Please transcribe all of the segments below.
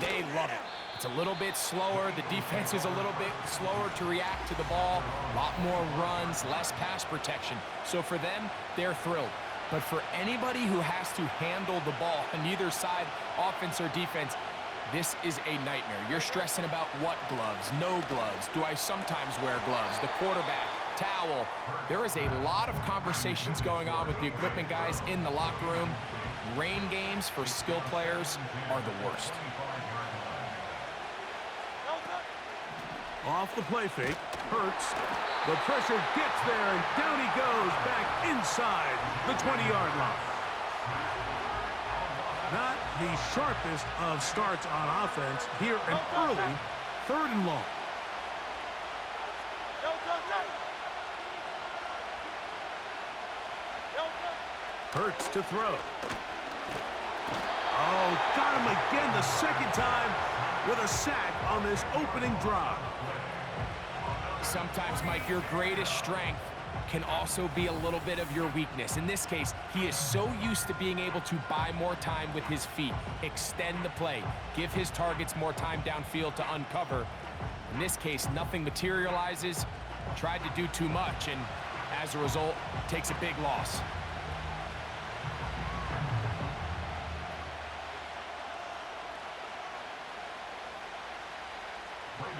They love it. It's a little bit slower. The defense is a little bit slower to react to the ball. A lot more runs, less pass protection. So for them, they're thrilled. But for anybody who has to handle the ball on either side, offense or defense, this is a nightmare. You're stressing about what gloves, no gloves. Do I sometimes wear gloves? The quarterback, towel. There is a lot of conversations going on with the equipment guys in the locker room. Rain games for skill players are the worst. Off the play fake, Hurts. The pressure gets there, and down he goes back inside the 20-yard line. Not the sharpest of starts on offense. Here an early 3rd and long. Hurts to throw. Oh, got him again the second time with a sack on this opening drive. Sometimes, Mike, your greatest strength can also be a little bit of your weakness. In this case, he is so used to being able to buy more time with his feet, extend the play, give his targets more time downfield to uncover. In this case, nothing materializes, tried to do too much, and as a result, takes a big loss.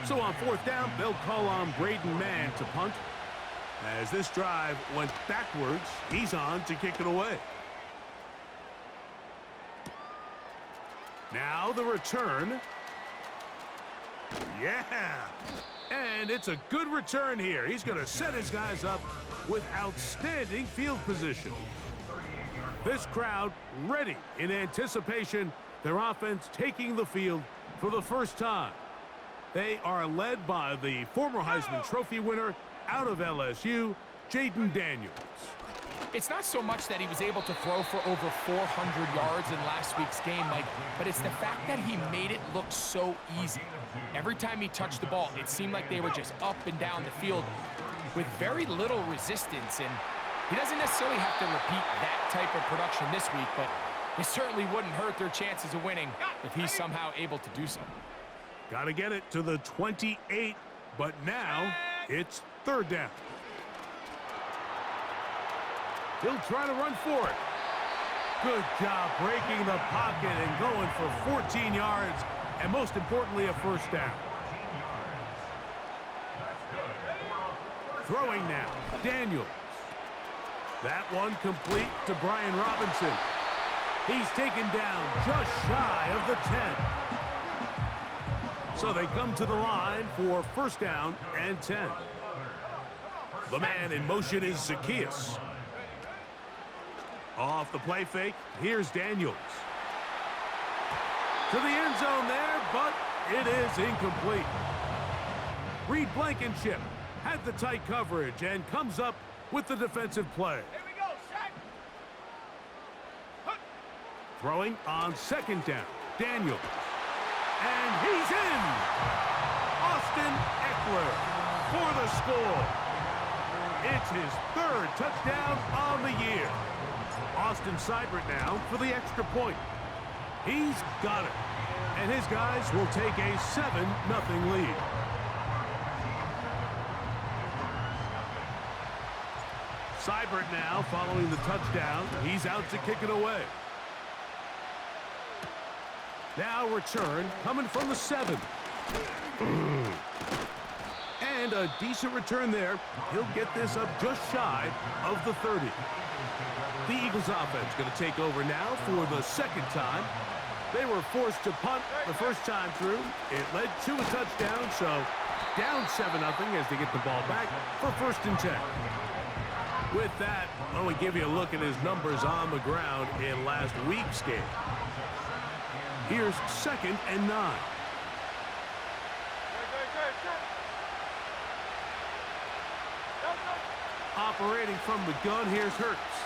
So on 4th down, they'll call on Braden Mann to punt. As this drive went backwards, he's on to kick it away. Now the return. Yeah! And it's a good return here. He's going to set his guys up with outstanding field position. This crowd ready in anticipation. Their offense taking the field for the first time. They are led by the former Heisman Trophy winner out of LSU, Jaden Daniels. It's not so much that he was able to throw for over 400 yards in last week's game, Mike, but it's the fact that he made it look so easy. Every time he touched the ball, it seemed like they were just up and down the field with very little resistance, and he doesn't necessarily have to repeat that type of production this week, but it certainly wouldn't hurt their chances of winning if he's somehow able to do so. Got to get it to the 28, but now it's 3rd down. He'll try to run for it. Good job breaking the pocket and going for 14 yards, and most importantly, a 1st down. Throwing now, Daniels. That one complete to Brian Robinson. He's taken down just shy of the 10. So they come to the line for 1st down and 10. The man in motion is Zacchaeus. Off the play fake, here's Daniels. To the end zone there, but it is incomplete. Reed Blankenship had the tight coverage and comes up with the defensive play. Here we go, set. Throwing on 2nd down, Daniels. And he's in! Austin Eckler for the score. It's his 3rd touchdown on the year. Austin Seibert now for the extra point. He's got it. And his guys will take a 7-0 lead. Seibert now following the touchdown. He's out to kick it away. Now return coming from the 7. And a decent return there. He'll get this up just shy of the 30. The Eagles offense going to take over now for the 2nd time. They were forced to punt the first time through. It led to a touchdown, so down 7-0 as they get the ball back for 1st and 10. With that, I want to give you a look at his numbers on the ground in last week's game. Here's 2nd and 9. Operating from the gun, here's Hurts.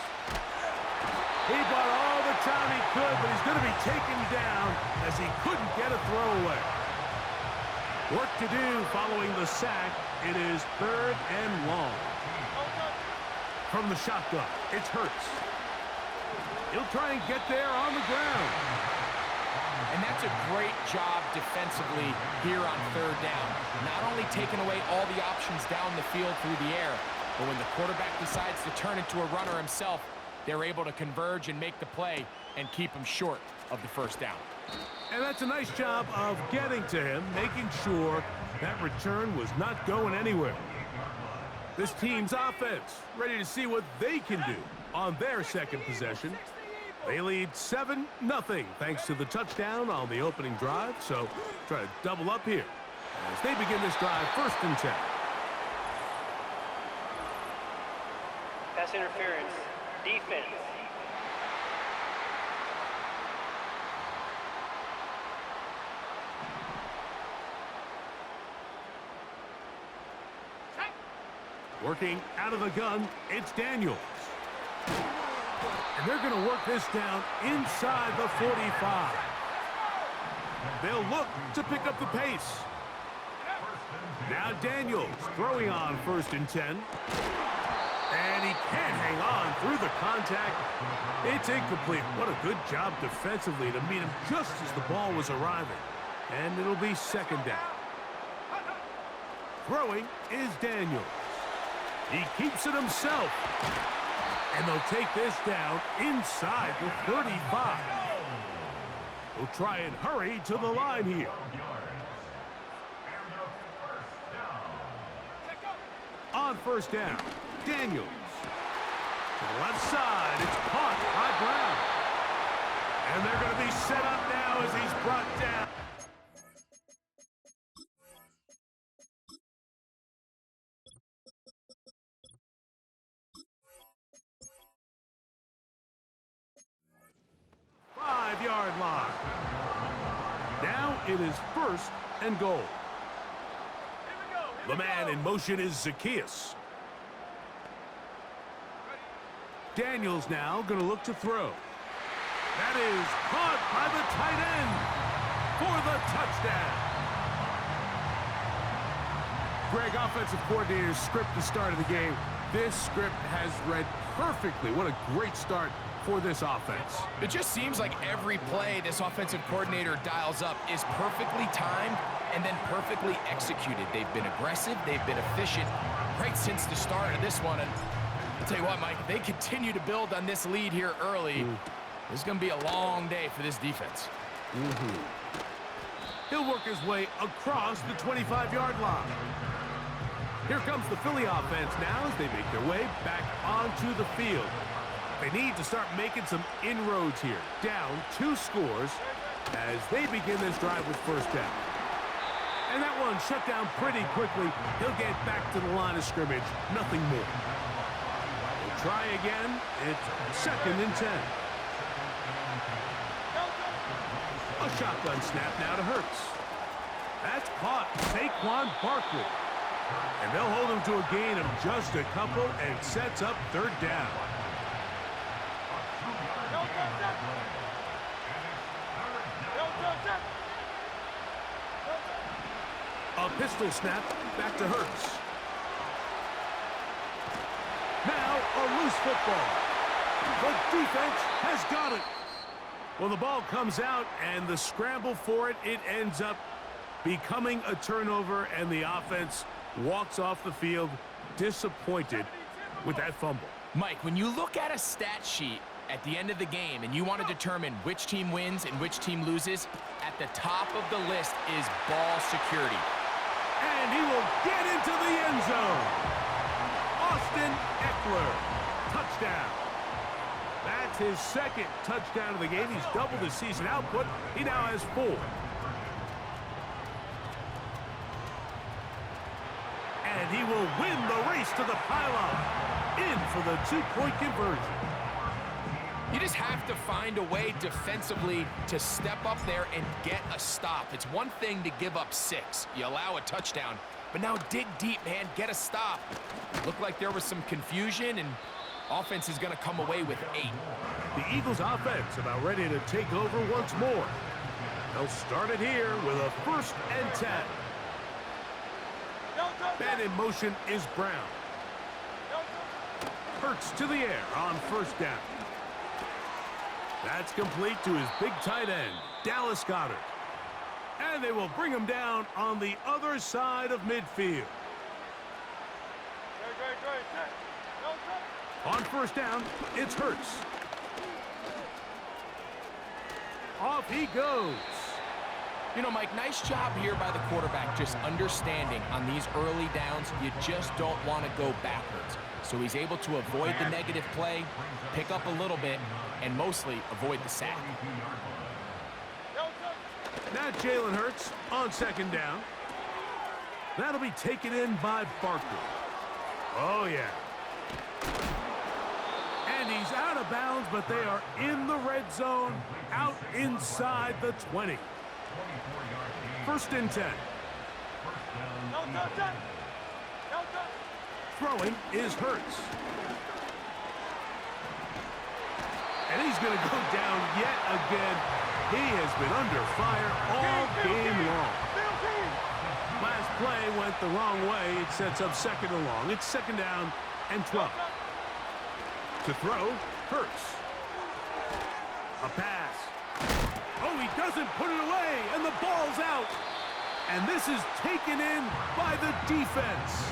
He bought all the time he could, but he's going to be taken down as he couldn't get a throwaway. Work to do following the sack. It is 3rd and long. From the shotgun, it's Hurts. He'll try and get there on the ground. And that's Just a great job defensively here on third down. Not only taking away all the options down the field through the air, but when the quarterback decides to turn into a runner himself, they're able to converge and make the play and keep him short of the first down. And that's a nice job of getting to him, making sure that return was not going anywhere. This team's offense ready to see what they can do on their second possession. They lead 7-0 thanks to the touchdown on the opening drive, so try to double up here as they begin this drive 1st and 10. Pass interference. Defense. Working out of the gun, it's Daniels. And they're going to work this down inside the 45. They'll look to pick up the pace. Now Daniels throwing on 1st and 10. And he can't hang on through the contact. It's incomplete. What a good job defensively to meet him just as the ball was arriving. And it'll be 2nd down. Throwing is Daniels. He keeps it himself. And they'll take this down inside the 35. They'll try and hurry to the line here. On 1st down, Daniels. To the left side, it's caught by Brown. And they're going to be set up now as he's brought down. Five-yard line. Now it is 1st and goal. The man in motion is Zacchaeus. Daniels now going to look to throw. That is caught by the tight end for the touchdown. Greg, offensive coordinator's script at the start of the game. This script has read perfectly. What a great start for this offense. It just seems like every play this offensive coordinator dials up is perfectly timed and then perfectly executed. They've been aggressive, they've been efficient right since the start of this one. And I'll tell you what, Mike, if they continue to build on this lead here early, this is going to be a long day for this defense. He'll work his way across the 25-yard line. Here comes the Philly offense now as they make their way back onto the field. They need to start making some inroads here. Down 2 scores as they begin this drive with 1st down. And that one shut down pretty quickly. He'll get back to the line of scrimmage. Nothing more. They'll try again. It's 2nd and 10. A shotgun snap now to Hurts. That's caught. Saquon Barkley. And they'll hold him to a gain of just a couple and sets up 3rd down. A pistol snap back to Hurts. Now a loose football. The defense has got it. Well, the ball comes out and the scramble for it, it ends up becoming a turnover, and the offense walks off the field disappointed with that fumble. Mike, when you look at a stat sheet at the end of the game and you want to determine which team wins and which team loses, at the top of the list is ball security. And he will get into the end zone. Austin Eckler, touchdown. That's his 2nd touchdown of the game. He's doubled his season output. He now has 4. And he will win the race to the pylon. In for the 2-point conversion. You just have to find a way defensively to step up there and get a stop. It's one thing to give up 6. You allow a touchdown. But now dig deep, man. Get a stop. Looked like there was some confusion, and offense is going to come away with 8. The Eagles offense about ready to take over once more. They'll start it here with a 1st and 10. Man in motion is Brown. Hurts to the air on 1st down. That's complete to his big tight end, Dallas Goedert. And they will bring him down on the other side of midfield. On first down, it's Hurts. Off he goes. You know, Mike, nice job here by the quarterback, just understanding on these early downs, you just don't want to go backwards. So he's able to avoid the negative play, pick up a little bit, and mostly avoid the sack. Now Jalen Hurts on second down. That'll be taken in by Barkley. Oh, yeah. And he's out of bounds, but they are in the red zone, out inside the 20. First and 10. Throwing is Hurts. And he's going to go down yet again. He has been under fire all game long. Last play went the wrong way. It sets up second and long. It's second down and 12. To throw, Hurts. A pass. Oh, he doesn't put it away, and the ball's out. And this is taken in by the defense.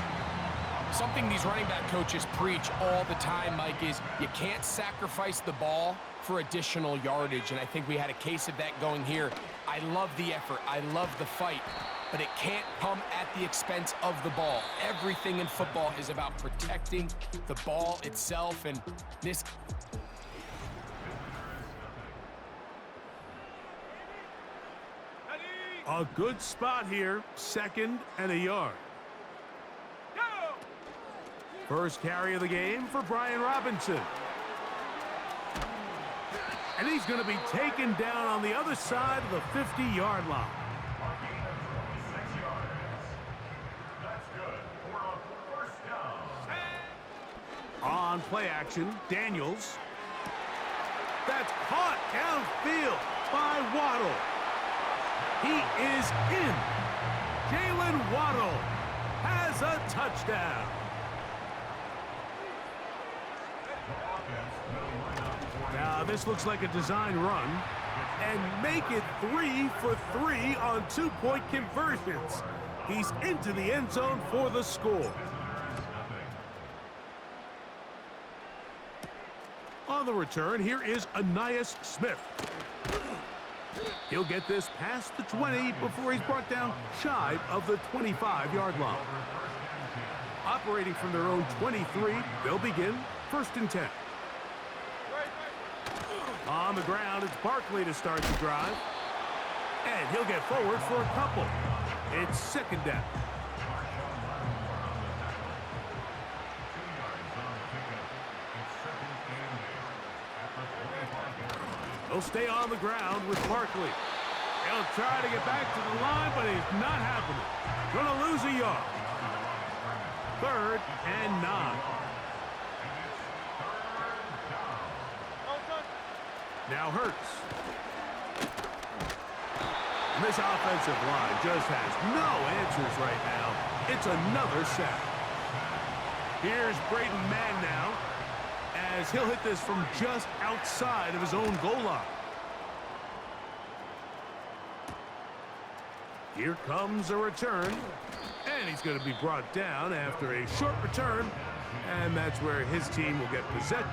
Something these running back coaches preach all the time, Mike, is you can't sacrifice the ball for additional yardage, and I think we had a case of that going here. I love the effort. I love the fight, but it can't come at the expense of the ball. Everything in football is about protecting the ball itself, and this... A good spot here, second and a yard. First carry of the game for Brian Robinson. And he's going to be taken down on the other side of the 50-yard line. On play action, Daniels. That's caught downfield by Waddle. He is in. Jalen Waddle has a touchdown. Now, this looks like a design run. And make it 3 for 3 on 2-point conversions. He's into the end zone for the score. On the return, here is Ainias Smith. He'll get this past the 20 before he's brought down shy of the 25-yard line. Operating from their own 23, they'll begin first and 10. On the ground, it's Barkley to start the drive. And he'll get forward for a couple. It's second down. He'll stay on the ground with Barkley. He'll try to get back to the line, but it's not happening. Gonna lose a yard. Third and 9. Now Hurts. And this offensive line just has no answers right now. It's another sack. Here's Braden Mann now, as he'll hit this from just outside of his own goal line. Here comes a return, and he's going to be brought down after a short return, and that's where his team will get possession.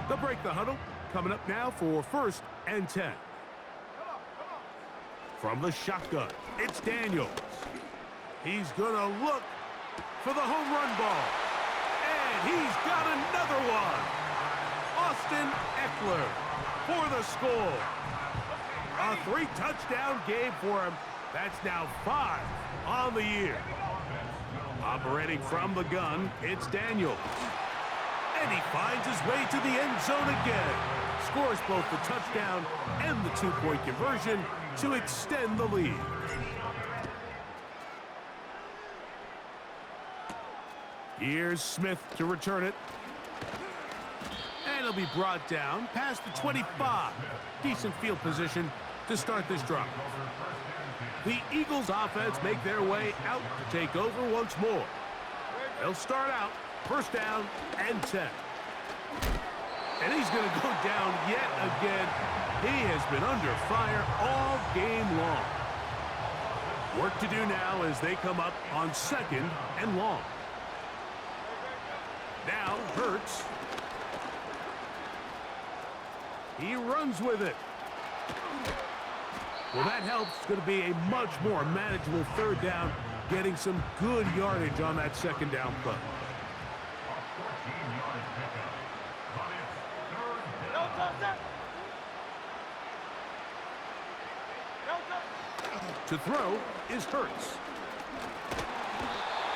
They'll break the huddle. Coming up now for first and 10. From the shotgun, it's Daniels. He's going to look for the home run ball. And he's got another one. Austin Eckler for the score. A 3-touchdown game for him. That's now 5 on the year. Operating from the gun, it's Daniels. And he finds his way to the end zone again. Scores both the touchdown and the 2-point conversion to extend the lead. Here's Smith to return it. And he'll be brought down past the 25. Decent field position to start this drive. The Eagles offense make their way out to take over once more. They'll start out first down and 10. And he's going to go down yet again. He has been under fire all game long. Work to do now as they come up on 2nd and long. Now Hurts. He runs with it. Well, that helps. It's going to be a much more manageable 3rd down, getting some good yardage on that 2nd down play. To throw is Hurts.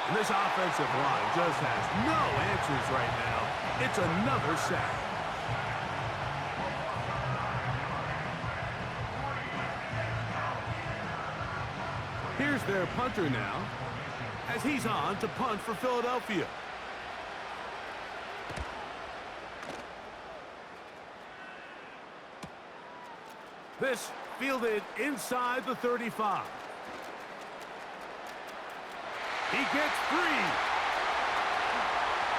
And this offensive line just has no answers right now. It's another sack. Here's their punter now, as he's on to punt for Philadelphia. This fielded inside the 35. He gets 3.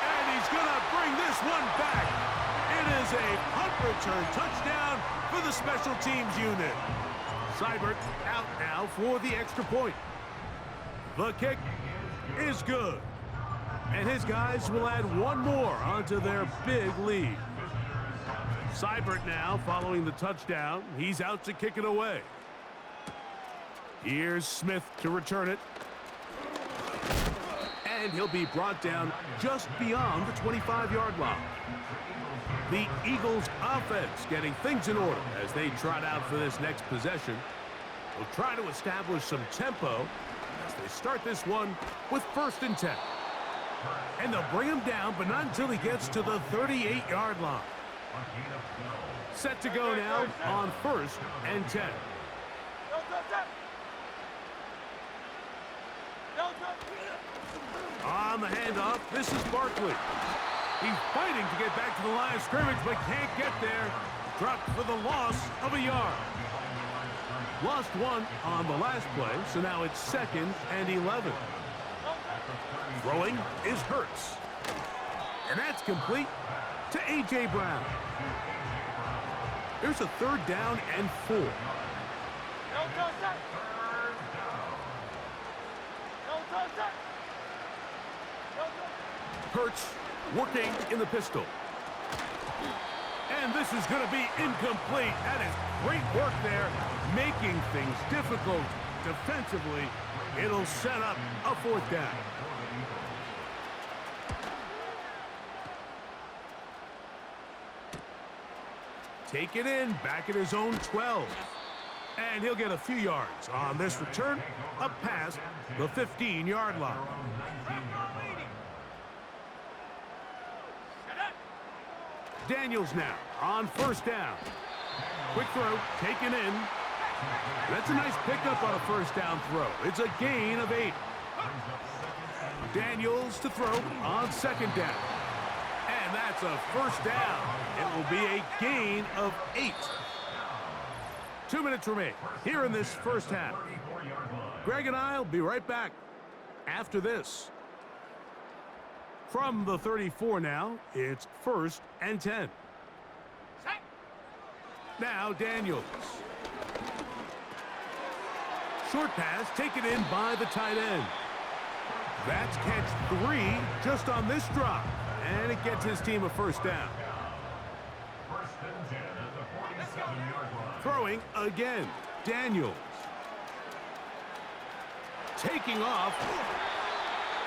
And he's going to bring this one back. It is a punt return touchdown for the special teams unit. Seibert out now for the extra point. The kick is good. And his guys will add one more onto their big lead. Seibert now following the touchdown. He's out to kick it away. Here's Smith to return it. And he'll be brought down just beyond the 25-yard line. The Eagles offense getting things in order as they trot out for this next possession. They'll try to establish some tempo as they start this one with 1st and 10. And they'll bring him down, but not until he gets to the 38-yard line. Set to go now on 1st and 10. On the handoff, this is Barkley. He's fighting to get back to the line of scrimmage, but can't get there. Dropped for the loss of a yard. Lost 1 on the last play, so now it's 2nd and 11. Throwing is Hurts. And that's complete to A.J. Brown. Here's a 3rd down and 4. Hurts working in the pistol. And this is going to be incomplete. That is great work there, making things difficult defensively. It'll set up a 4th down. Take it in, back at his own 12. And he'll get a few yards on this return, up past the 15-yard line. Daniels now on 1st down. Quick throw, taken in. That's a nice pickup on a 1st down throw. It's a gain of 8. Daniels to throw on 2nd down. And that's a 1st down. It will be a gain of 8. 2 minutes remain here in this 1st half. Greg and I will be right back after this. From the 34 now, it's 1st and 10. Now Daniels. Short pass taken in by the tight end. That's catch 3 just on this drop. And it gets his team a 1st down. Throwing again. Daniels. Taking off.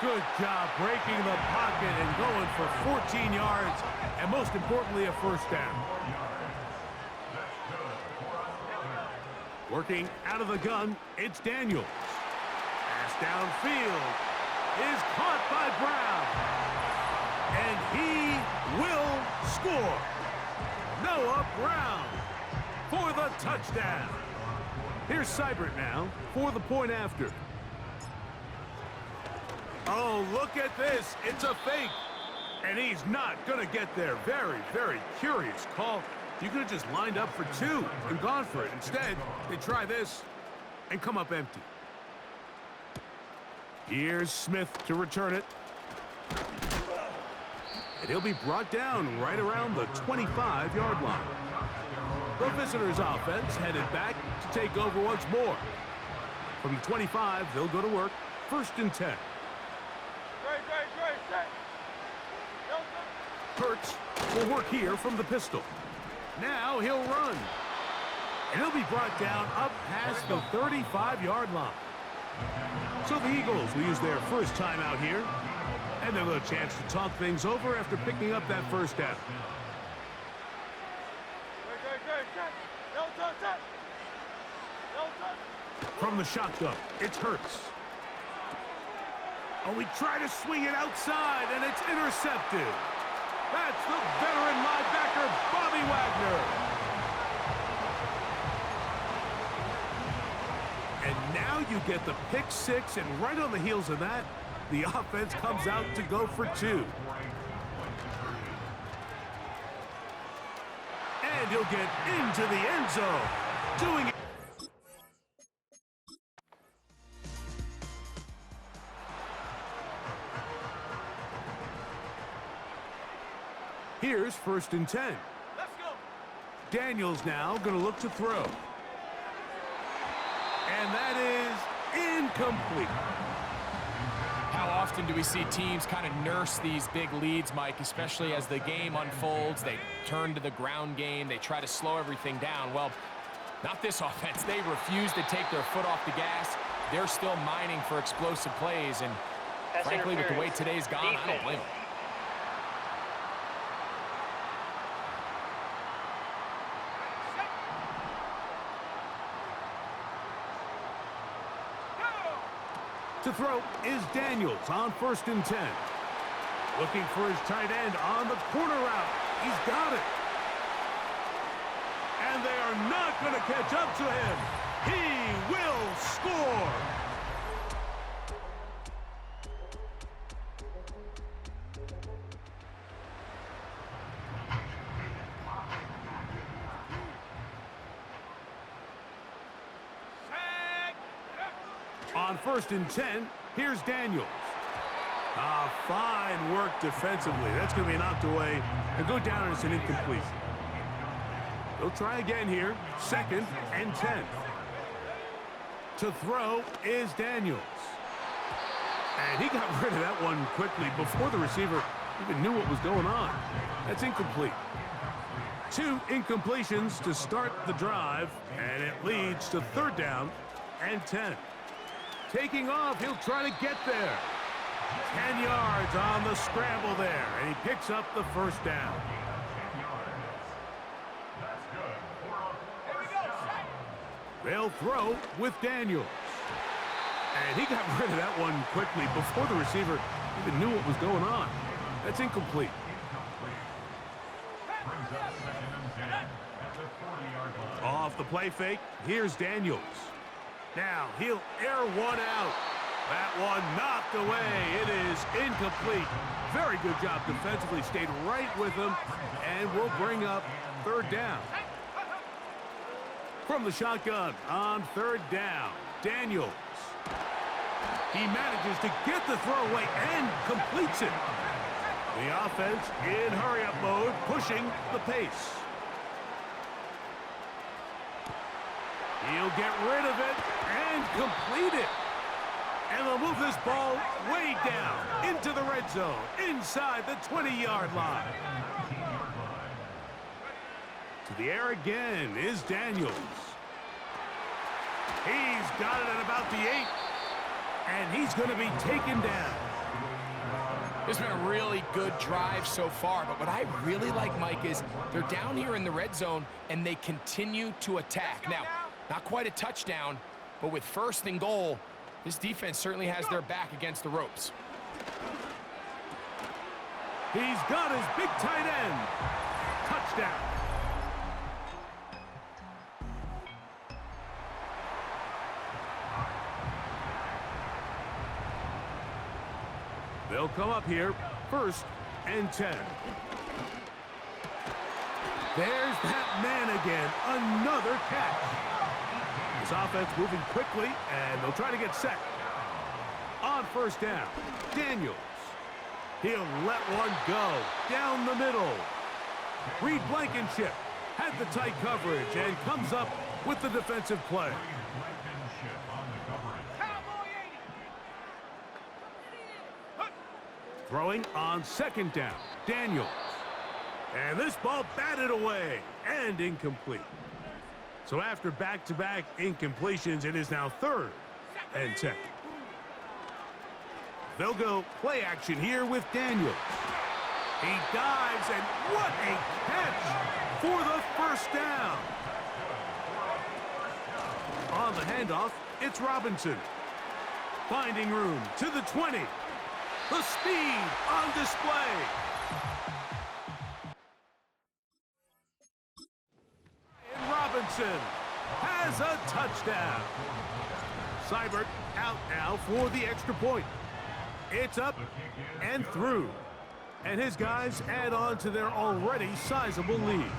Good job breaking the pocket and going for 14 yards. And most importantly, a 1st down. Working out of the gun, it's Daniels. Pass downfield is caught by Brown. And he will score. Noah Brown for the touchdown. Here's Seibert now for the point after. Oh, look at this. It's a fake. And he's not going to get there. Very, very curious call. You could have just lined up for 2 and gone for it. Instead, they try this and come up empty. Here's Smith to return it. And he'll be brought down right around the 25-yard line. The visitors' offense headed back to take over once more. From the 25, they'll go to work. 1st and 10. Hurts will work here from the pistol. Now he'll run. And he'll be brought down up past the 35-yard line. So the Eagles will use their first timeout here. And they'll have a chance to talk things over after picking up that first down. From the shotgun, it's Hurts. Oh, we try to swing it outside, and it's intercepted. That's the veteran linebacker, Bobby Wagner. And now you get the pick six, and right on the heels of that, the offense comes out to go for 2. And he'll get into the end zone, doing it. Here's 1st and 10. Let's go. Daniels now going to look to throw. And that is incomplete. How often do we see teams kind of nurse these big leads, Mike, especially as the game unfolds? They turn to the ground game. They try to slow everything down. Well, not this offense. They refuse to take their foot off the gas. They're still mining for explosive plays. And frankly, with the way today's gone, I don't blame them. To throw is Daniels on 1st and 10. Looking for his tight end on the corner route. He's got it. And they are not going to catch up to him. He will score. On 1st and 10, here's Daniels. Fine work defensively. That's going to be knocked away and go down as an incomplete. They'll try again here. 2nd and 10. To throw is Daniels. And he got rid of that one quickly before the receiver even knew what was going on. That's incomplete. 2 incompletions to start the drive, and it leads to 3rd down and 10. Taking off, he'll try to get there. 10 yards on the scramble there, and he picks up the 1st down. They'll throw with Daniels. And he got rid of that one quickly before the receiver even knew what was going on. That's incomplete. Off the play fake, here's Daniels. Now he'll air one out. That one knocked away. It is incomplete. Very good job defensively. Stayed right with him and will bring up 3rd down. From the shotgun on 3rd down, Daniels. He manages to get the throwaway and completes it. The offense in hurry-up mode, pushing the pace. He'll get rid of it and complete it. And they'll move this ball way down into the red zone, inside the 20-yard line. To the air again is Daniels. He's got it at about the 8, and he's going to be taken down. It's been a really good drive so far, but what I really like, Mike, is they're down here in the red zone, and they continue to attack. Now, not quite a touchdown, but with 1st and goal, this defense certainly has their back against the ropes. He's got his big tight end. Touchdown. They'll come up here, 1st and 10. There's that man again, another catch. This offense moving quickly, and they'll try to get set. On 1st down, Daniels. He'll let one go down the middle. Reed Blankenship had the tight coverage and comes up with the defensive play. Throwing on second down, Daniels. And this ball batted away and incomplete. So after back-to-back incompletions, it is now 3rd and 10. They'll go play action here with Daniels. He dives, and what a catch for the first down. On the handoff, it's Robinson. Finding room to the 20. The speed on display. And Robinson has a touchdown. Seibert out now for the extra point. It's up and through. And his guys add on to their already sizable lead.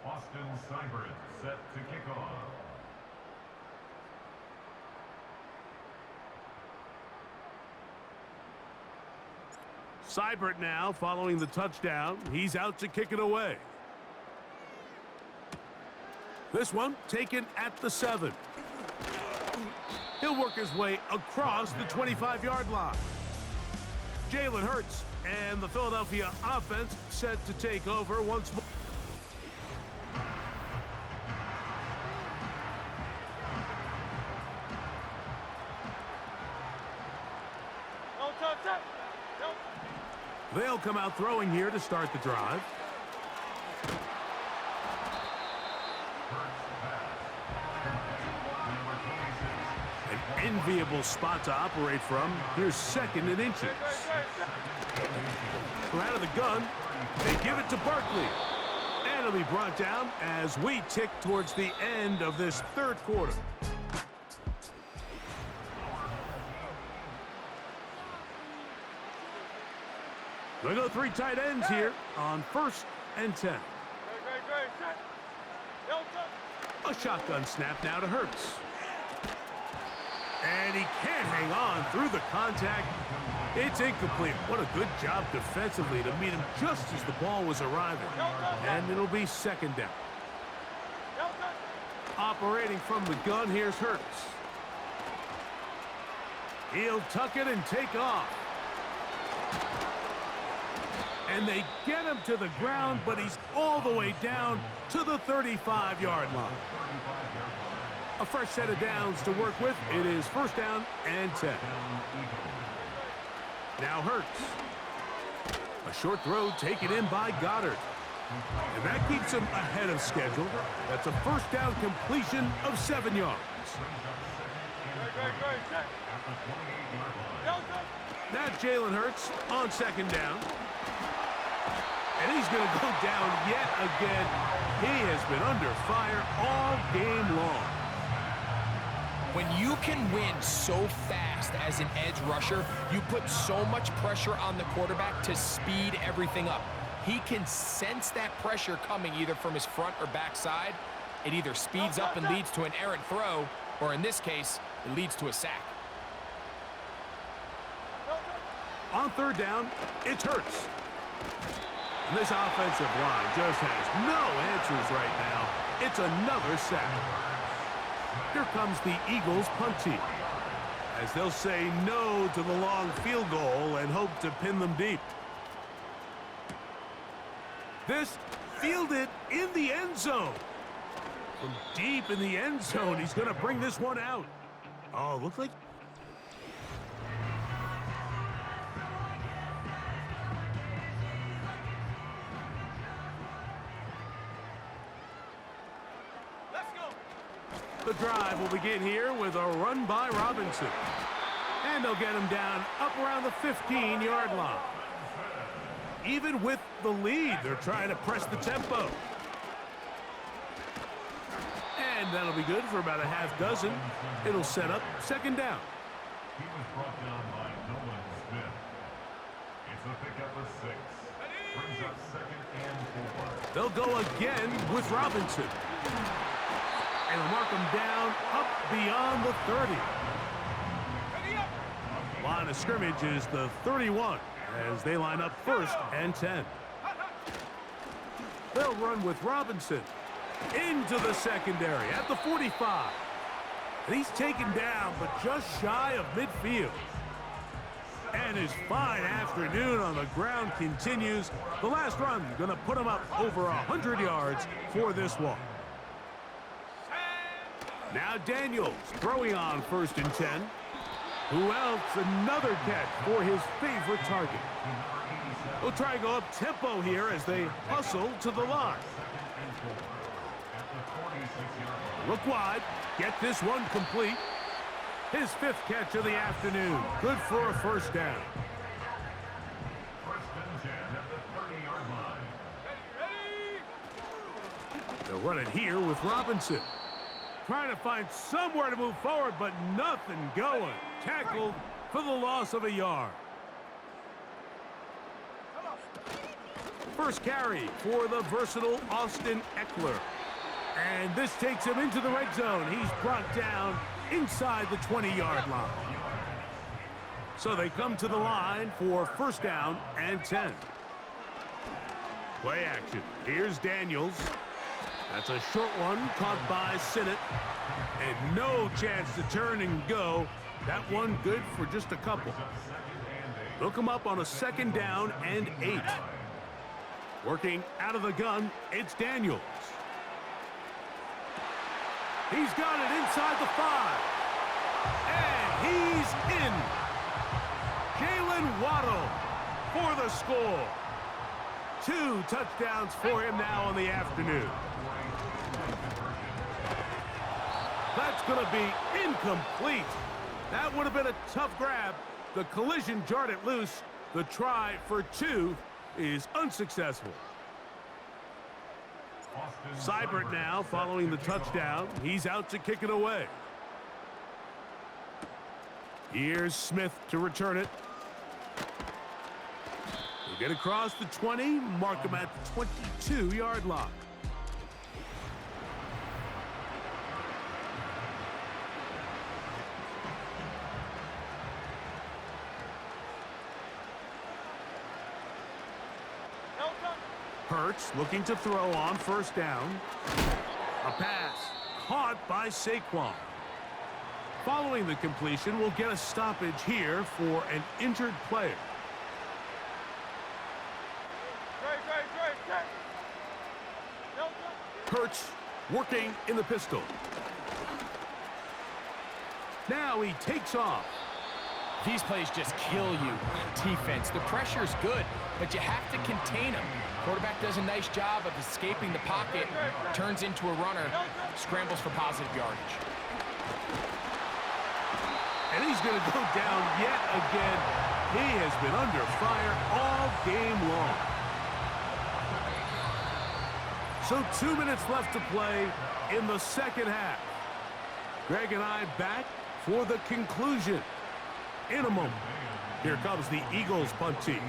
Austin Seibert set to kick off. Seibert now following the touchdown. He's out to kick it away. This one taken at the 7. He'll work his way across the 25-yard line. Jalen Hurts and the Philadelphia offense set to take over once more. They'll come out throwing here to start the drive. An enviable spot to operate from. Here's 2nd and inches. We're out of the gun. They give it to Barkley. And it'll be brought down as we tick towards the end of this 3rd quarter. They go 3 tight ends here on 1st and 10. A shotgun snap now to Hurts. And he can't hang on through the contact. It's incomplete. What a good job defensively to meet him just as the ball was arriving. And it'll be 2nd down. Operating from the gun, here's Hurts. He'll tuck it and take off. And they get him to the ground, but he's all the way down to the 35-yard line. A fresh set of downs to work with. It is 1st down and 10. Now Hurts. A short throw taken in by Goddard. And that keeps him ahead of schedule. That's a 1st down completion of 7 yards. Now Jalen Hurts on 2nd down. And he's going to go down yet again. He has been under fire all game long. When you can win so fast as an edge rusher, you put so much pressure on the quarterback to speed everything up. He can sense that pressure coming either from his front or back side. It either speeds up and leads to an errant throw, or in this case, it leads to a sack. On 3rd down, it's Hurts. And this offensive line just has no answers right now. It's another sack. Here comes the Eagles punt team, as they'll say no to the long field goal and hope to pin them deep. This fielded in the end zone. From deep in the end zone, he's going to bring this one out. Oh, looks like... The drive will begin here with a run by Robinson. And they'll get him down up around the 15-yard line. Even with the lead, they're trying to press the tempo. And that'll be good for about a half dozen. It'll set up second down. He was brought down by Nolan Smith. It's a pickup of 6. Brings up 2nd and 4. They'll go again with Robinson. And they'll mark him down up beyond the 30. Line of scrimmage is the 31 as they line up 1st and 10. They'll run with Robinson into the secondary at the 45. And he's taken down, but just shy of midfield. And his fine afternoon on the ground continues. The last run going to put him up over 100 yards for this one. Now Daniels throwing on 1st and 10. Who else? Another catch for his favorite target. They'll try and go up tempo here as they hustle to the line. Look wide. Get this one complete. His 5th catch of the afternoon. Good for a 1st down. 1st and 10 at the 30-yard line. They'll run it here with Robinson. Trying to find somewhere to move forward, but nothing going. Tackled for the loss of a yard. First carry for the versatile Austin Eckler. And this takes him into the red zone. He's brought down inside the 20-yard line. So they come to the line for 1st down and 10. Play action. Here's Daniels. That's a short one caught by Sinnott. And no chance to turn and go. That one good for just a couple. They'll come up on a 2nd down and 8. Working out of the gun, it's Daniels. He's got it inside the 5. And he's in. Jalen Waddle for the score. 2 touchdowns for him now in the afternoon. That's going to be incomplete. That would have been a tough grab. The collision jarred it loose. The try for 2 is unsuccessful. Seibert now following the touchdown. He's out to kick it away. Here's Smith to return it. He'll get across the 20, mark him at the 22-yard line. Hurts looking to throw on 1st down. A pass caught by Saquon. Following the completion, we'll get a stoppage here for an injured player. Hurts working in the pistol. Now he takes off. These plays just kill you on defense. The pressure's good, but you have to contain him. Quarterback does a nice job of escaping the pocket, turns into a runner, scrambles for positive yardage. And he's going to go down yet again. He has been under fire all game long. So 2 minutes left to play in the 2nd half. Greg and I back for the conclusion in a moment. Here comes the Eagles punt team.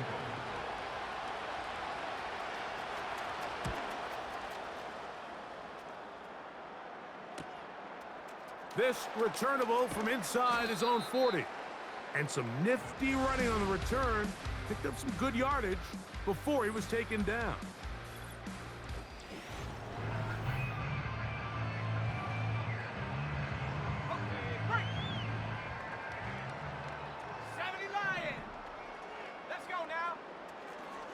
This returnable from inside his own 40. And some nifty running on the return. Picked up some good yardage before he was taken down.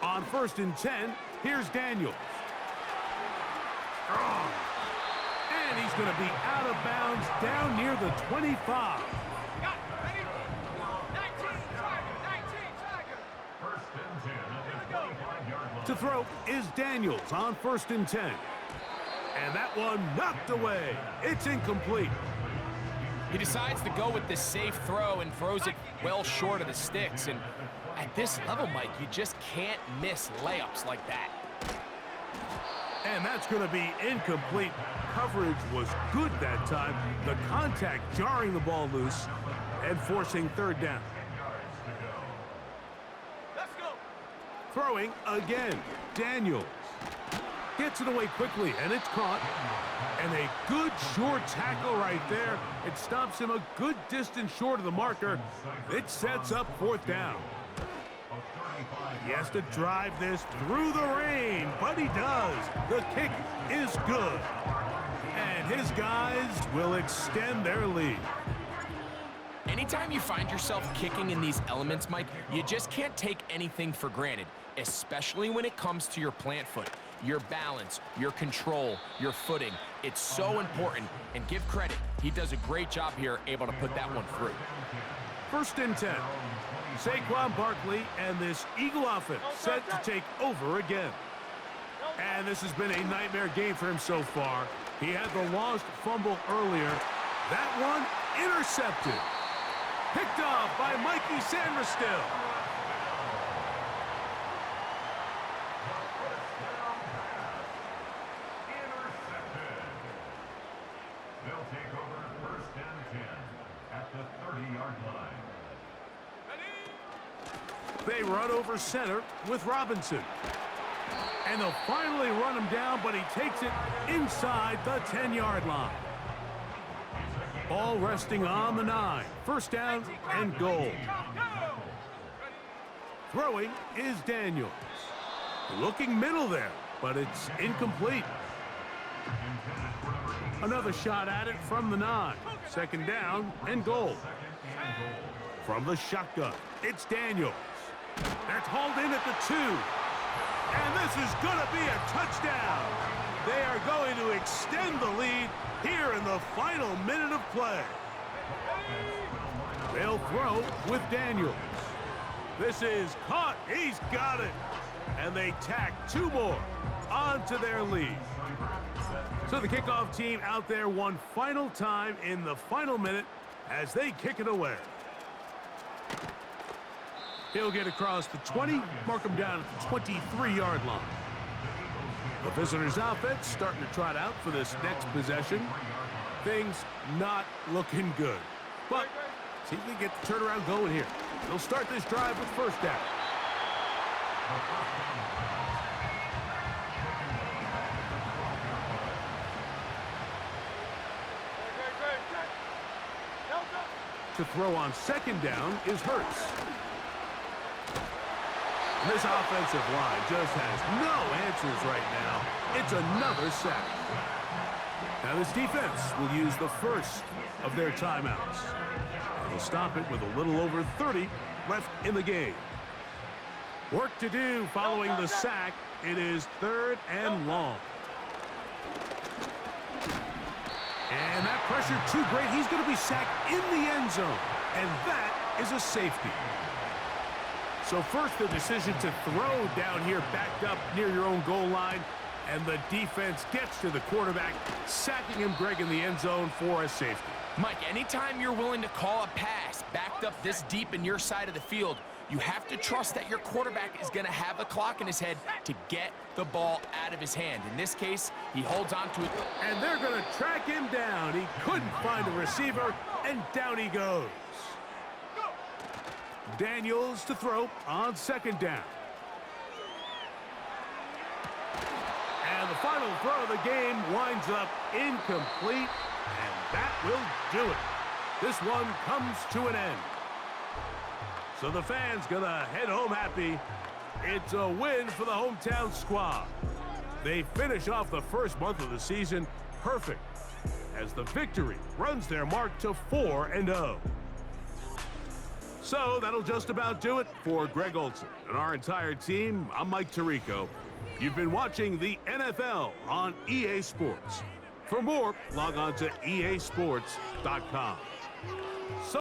On 1st and 10, here's Daniels. going to be out of bounds down near the 25. First and 10 at the 25-yard line. To throw is Daniels on 1st and 10. And that one knocked away. It's incomplete. He decides to go with the safe throw and throws it well short of the sticks. And at this level, Mike, you just can't miss layups like that. And that's going to be incomplete. Coverage was good that time. The contact jarring the ball loose and forcing 3rd down. Let's go. Throwing again. Daniels gets it away quickly, and it's caught. And a good short tackle right there. It stops him a good distance short of the marker. It sets up 4th down. He has to drive this through the rain, but he does. The kick is good. And his guys will extend their lead. Anytime you find yourself kicking in these elements, Mike, you just can't take anything for granted, especially when it comes to your plant foot. Your balance, your control, your footing. It's so important, and give credit. He does a great job here, able to put that one through. 1st and 10. Saquon Barkley and this Eagle offense set to take over again. And this has been a nightmare game for him so far. He had the lost fumble earlier. That one intercepted. Picked off by Mikey Sanderstill. They'll take over 1st and 10 at the 30-yard line. They run over center with Robinson. And they'll finally run him down, but he takes it inside the 10-yard line. Ball resting on the 9. 1st down and goal. Throwing is Daniels. Looking middle there, but it's incomplete. Another shot at it from the 9. 2nd down and goal. From the shotgun, it's Daniels. That's hauled in at the 2. And this is going to be a touchdown. They are going to extend the lead here in the final minute of play. They'll throw with Daniels. This is caught. He's got it. And they tack 2 more onto their lead. So the kickoff team out there one final time in the final minute as they kick it away. He'll get across the 20, mark him down at the 23-yard line. The visitors' offense starting to trot out for this next possession. Things not looking good. But see if they get the turnaround going here. They'll start this drive with 1st down. To throw on 2nd down is Hurts. This offensive line just has no answers right now. It's another sack. Now this defense will use the 1st of their timeouts. They'll stop it with a little over 30 left in the game. Work to do following the sack. It is 3rd and long. And that pressure too great. He's going to be sacked in the end zone. And that is a safety. So first the decision to throw down here backed up near your own goal line. And the defense gets to the quarterback, sacking him, Greg, in the end zone for a safety. Mike, anytime you're willing to call a pass backed up this deep in your side of the field, you have to trust that your quarterback is going to have the clock in his head to get the ball out of his hand. In this case, he holds on to it. And they're going to track him down. He couldn't find a receiver, and down he goes. Daniels to throw on 2nd down. And the final throw of the game winds up incomplete, and that will do it. This one comes to an end. So the fans gonna head home happy. It's a win for the hometown squad. They finish off the first month of the season perfect as the victory runs their mark to 4-0. So that'll just about do it for Greg Olson and our entire team. I'm Mike Tirico. You've been watching the NFL on EA Sports. For more, log on to easports.com.